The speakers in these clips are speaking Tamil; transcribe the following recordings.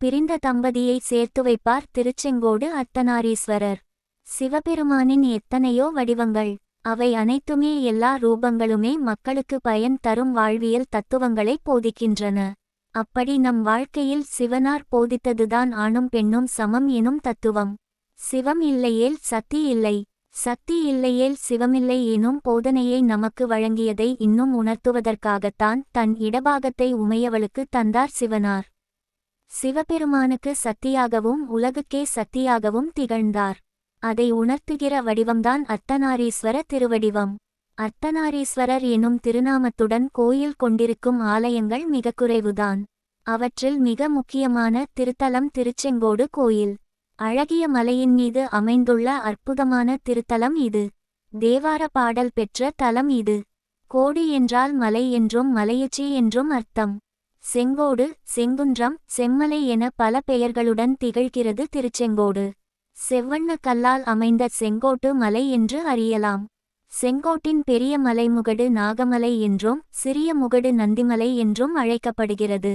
பிரிந்த தம்பதியை சேர்த்து வைப்பார் திருச்செங்கோடு அர்த்தநாரீஸ்வரர். சிவபெருமானின் எத்தனையோ வடிவங்கள், அவை அனைத்துமே எல்லா ரூபங்களுமே மக்களுக்கு பயன் தரும் வாழ்வியல் தத்துவங்களை போதிக்கின்றன. அப்படி நம் வாழ்க்கையில் சிவனார் போதித்ததுதான் ஆணும் பெண்ணும் சமம் எனும் தத்துவம். சிவம் இல்லையேல் சக்தி இல்லை, சக்தி இல்லையேல் சிவமில்லை எனும் போதனையை நமக்கு வழங்கியதை இன்னும் உணர்த்துவதற்காகத்தான் தன் இடபாகத்தை உமையவளுக்கு தந்தார் சிவனார். சிவபெருமானுக்கு சக்தியாகவும் உலகுக்கே சக்தியாகவும் திகழ்ந்தார். அதை உணர்த்துகிற வடிவம்தான் அர்த்தநாரீஸ்வர திருவடிவம். அர்த்தநாரீஸ்வரர் எனும் திருநாமத்துடன் கோயில் கொண்டிருக்கும் ஆலயங்கள் மிக குறைவுதான். அவற்றில் மிக முக்கியமான திருத்தலம் திருச்செங்கோடு கோயில். அழகிய மலையின் மீது அமைந்துள்ள அற்புதமான திருத்தலம் இது. தேவார பாடல் பெற்ற தலம் இது. கோடு என்றால் மலை என்றும் மலையுச்சி என்றும் அர்த்தம். செங்கோடு, செங்குன்றம், செம்மலை என பல பெயர்களுடன் திகழ்கிறது திருச்செங்கோடு. செவ்வண்ண கல்லால் அமைந்த செங்கோட்டு மலை என்று அறியலாம். செங்கோட்டின் பெரிய மலைமுகடு நாகமலை என்றும் சிறிய முகடு நந்திமலை என்றும் அழைக்கப்படுகிறது.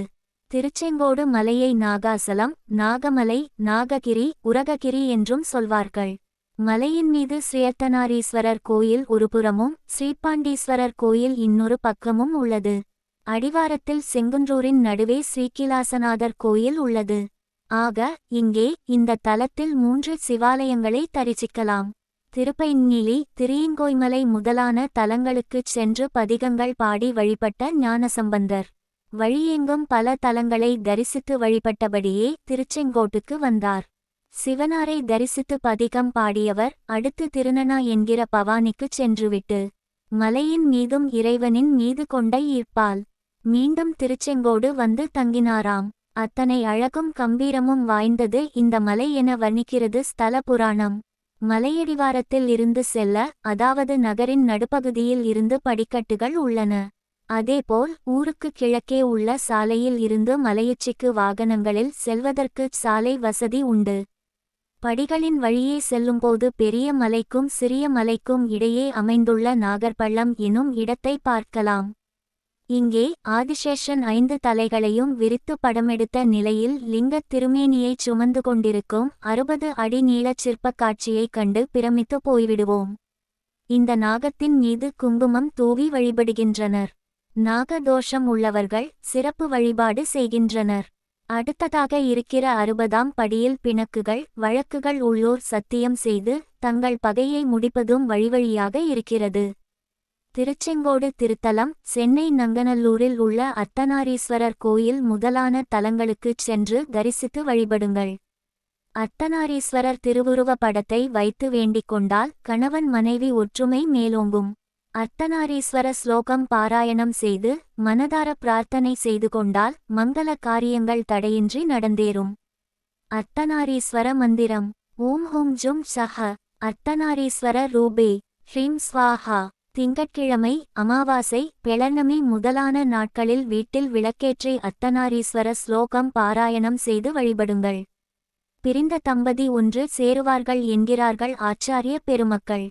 திருச்செங்கோடு மலையை நாகாசலம், நாகமலை, நாககிரி, உரககிரி என்றும் சொல்வார்கள். மலையின் மீது ஸ்ரீயர்த்தநாரீஸ்வரர் கோயில் ஒருபுறமும் ஸ்ரீபாண்டீஸ்வரர் கோயில் இன்னொரு பக்கமும் உள்ளது. அடிவாரத்தில் செங்குன்றூரின் நடுவே ஸ்ரீகிலாசநாதர் கோயில் உள்ளது. ஆக இங்கே இந்த தலத்தில் 3 சிவாலயங்களை தரிசிக்கலாம். திருப்பைநீலி, திரியங்கோய்மலை முதலான தலங்களுக்குச் சென்று பதிகங்கள் பாடி வழிபட்ட ஞானசம்பந்தர் வழியெங்கும் பல தலங்களை தரிசித்து வழிபட்டபடியே திருச்செங்கோட்டுக்கு வந்தார். சிவனாரை தரிசித்து பதிகம் பாடியவர் அடுத்து திருநனா என்கிற பவானிக்குச் சென்றுவிட்டு மலையின் மீதும் இறைவனின் மீது கொண்ட ஈர்ப்பால் மீண்டும் திருச்செங்கோடு வந்து தங்கினாராம். அத்தனை அழகும் கம்பீரமும் வாய்ந்தது இந்த மலை என வர்ணிக்கிறது ஸ்தல புராணம். மலையடிவாரத்தில் இருந்து செல்ல, அதாவது நகரின் நடுப்பகுதியில் இருந்து படிக்கட்டுகள் உள்ளன. அதேபோல் ஊருக்கு கிழக்கே உள்ள சாலையில் இருந்து மலையுச்சிக்கு வாகனங்களில் செல்வதற்கு சாலை வசதி உண்டு. படிகளின் வழியே செல்லும்போது பெரிய மலைக்கும் சிறிய மலைக்கும் இடையே அமைந்துள்ள நாகர்பள்ளம் எனும் இடத்தை பார்க்கலாம். இங்கே ஆதிசேஷன் 5 தலைகளையும் விரித்து படமெடுத்த நிலையில் லிங்கத் திருமேனியைச் சுமந்து கொண்டிருக்கும் 60 அடி நீளச் சிற்பக் காட்சியைக் கண்டு பிரமித்து போய்விடுவோம். இந்த நாகத்தின் மீது குங்குமம் தூவி வழிபடுகின்றனர். நாகதோஷம் உள்ளவர்கள் சிறப்பு வழிபாடு செய்கின்றனர். அடுத்ததாக இருக்கிற 60ஆம் படியில் பிணக்குகள், வழக்குகள் உள்ளோர் சத்தியம் செய்து தங்கள் பகையை முடிப்பதும் வழிவழியாக இருக்கிறது. திருச்செங்கோடு திருத்தலம் சென்னை நங்கநல்லூரில் உள்ள அர்த்தநாரீஸ்வரர் கோயில் முதலான தலங்களுக்குச் சென்று தரிசித்து வழிபடுங்கள். அர்த்தநாரீஸ்வரர் திருவுருவ படத்தை வைத்து வேண்டிக் கொண்டால் கணவன் மனைவி ஒற்றுமை மேலோங்கும். அர்த்தநாரீஸ்வர ஸ்லோகம் பாராயணம் செய்து மனதார பிரார்த்தனை செய்து கொண்டால் மங்கள காரியங்கள் தடையின்றி நடந்தேறும். அர்த்தநாரீஸ்வர மந்திரம்: ஓம் ஹும் ஜும் ஷஹ அர்த்தநாரீஸ்வர ரூபே ஹ்ரீம் ஸ்வாஹா. திங்கட்கிழமை, அமாவாசை, பெளர்ணமி முதலான நாட்களில் வீட்டில் விளக்கேற்றி அர்த்தநாரீஸ்வர ஸ்லோகம் பாராயணம் செய்து வழிபடுங்கள். பிரிந்த தம்பதி ஒன்று சேருவார்கள் என்கிறார்கள் ஆச்சாரிய பெருமக்கள்.